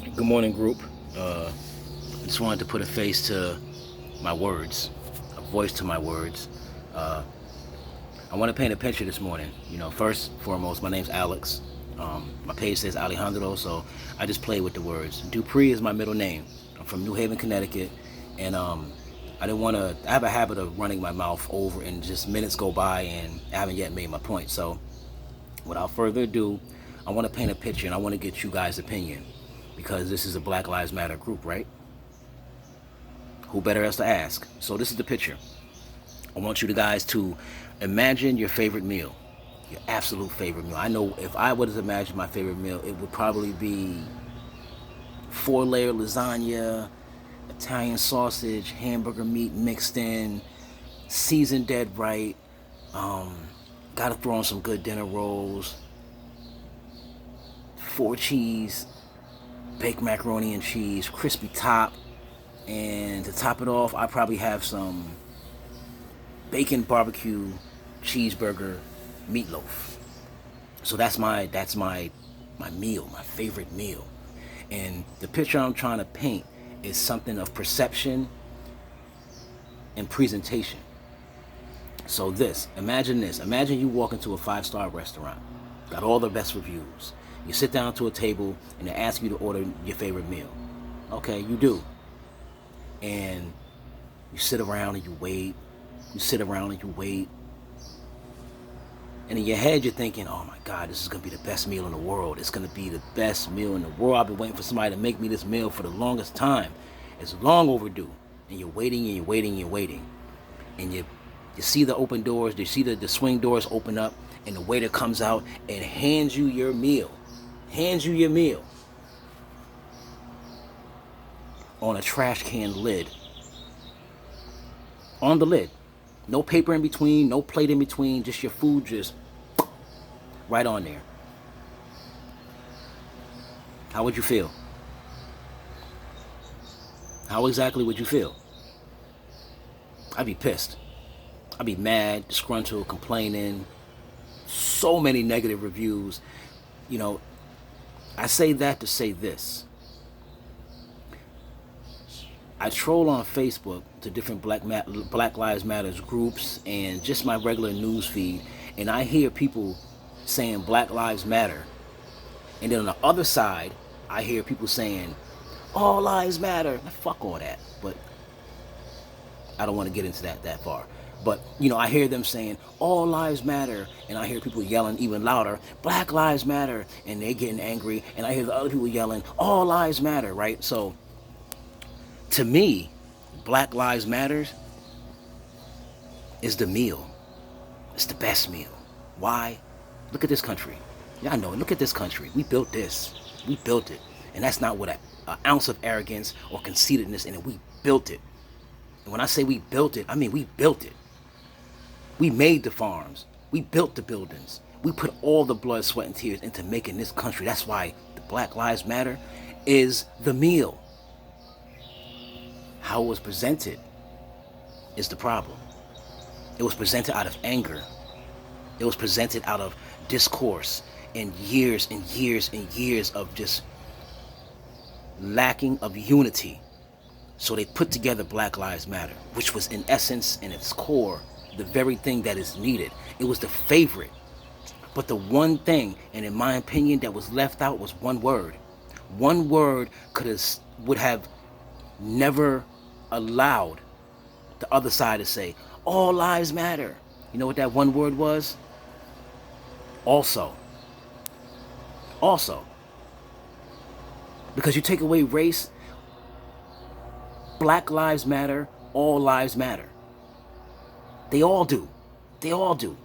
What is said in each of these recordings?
Good morning, group. I just wanted to put a face to my words, a voice to my words. Uh, I want to paint a picture this morning. First and foremost, my name's Alex. My page says Alejandro, so I just play with the words. Dupree is my middle name. I'm from New Haven, Connecticut, and I didn't want to. I have a habit of running my mouth over, and just minutes go by, and I haven't yet made my point. So, without further ado, I want to paint a picture, and I want to get you guys' opinion because this is a Black Lives Matter group, right? Who better else to ask? So this is the picture. I want you guys to imagine your favorite meal, your absolute favorite meal. I know if I was to imagine my favorite meal, it would probably be four-layer lasagna, Italian sausage, hamburger meat mixed in, seasoned dead right. Um, Gotta throw on some good dinner rolls, four cheese, baked macaroni and cheese, crispy top, and to top it off, I probably have some bacon barbecue cheeseburger meatloaf. So that's my meal, my favorite meal. And the picture I'm trying to paint is something of perception and presentation. So this, imagine you walk into a five-star restaurant, got all the best reviews. You sit down to a table and they ask you to order your favorite meal. Okay, you do. And you sit around and you wait. You sit around and you wait. And in your head, you're thinking, oh my God, this is going to be the best meal in the world. It's going to be the best meal in the world. I've been waiting for somebody to make me this meal for the longest time. It's long overdue. And you're waiting and you're waiting and you're waiting. And you see the open doors, you see the swing doors open up, and the waiter comes out and hands you your meal. Hands you your meal on a trash can lid. On the lid. No paper in between, no plate in between, just your food just right on there. How would you feel? How exactly would you feel? I'd be pissed. I'd be mad, disgruntled, complaining. So many negative reviews. You know, I say that to say this. I troll on Facebook to different Black Lives Matters groups and just my regular news feed, and I hear people saying Black Lives Matter, and then on the other side, I hear people saying all lives matter. Fuck all that, but I don't want to get into that far. But I hear them saying all lives matter, and I hear people yelling even louder, Black Lives Matter, and they're getting angry, and I hear the other people yelling all lives matter, right? So to me, Black Lives Matters is the meal. It's the best meal. Why? Look at this country. Yeah, I know. Look at this country. We built this. We built it. And that's not what an ounce of arrogance or conceitedness in it. We built it. And when I say we built it, I mean we built it. We made the farms. We built the buildings. We put all the blood, sweat, and tears into making this country. That's why the Black Lives Matter is the meal. How it was presented is the problem. It was presented out of anger. It was presented out of discourse and years and years and years of just lacking of unity. So they put together Black Lives Matter, which was in essence, in its core, the very thing that is needed. It was the favorite. But the one thing, and in my opinion, that was left out was one word. One word would have never allowed the other side to say, all lives matter. You know what that one word was? Also. Also. Because you take away race, Black lives matter, all lives matter. They all do. They all do.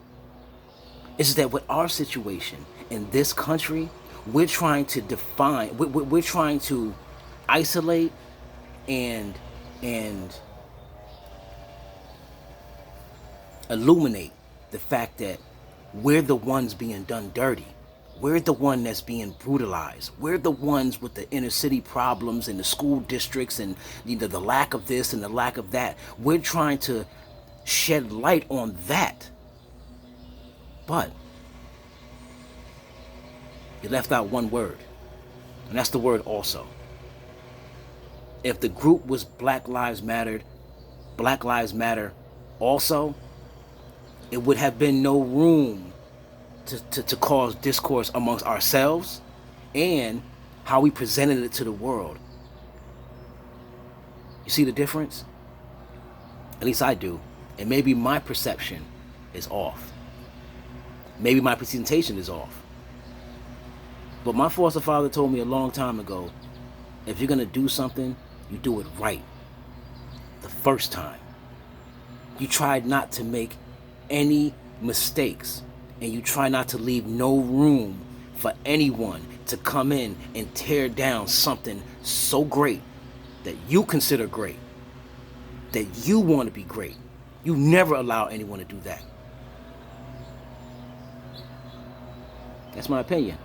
It's just that with our situation in this country, we're trying to define, we're trying to isolate and illuminate the fact that we're the ones being done dirty. We're the one that's being brutalized. We're the ones with the inner city problems and the school districts and the lack of this and the lack of that. We're trying to shed light on that. But you left out one word, and that's the word also. If the group was Black Lives Matter also, it would have been no room to cause discourse amongst ourselves and how we presented it to the world. You see the difference? At least I do. And maybe my perception is off. Maybe my presentation is off. But my foster father told me a long time ago, if you're going to do something, you do it right the first time. You try not to make any mistakes, and you try not to leave no room for anyone to come in and tear down something so great that you consider great, that you want to be great. You never allow anyone to do that. That's my opinion.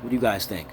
What do you guys think?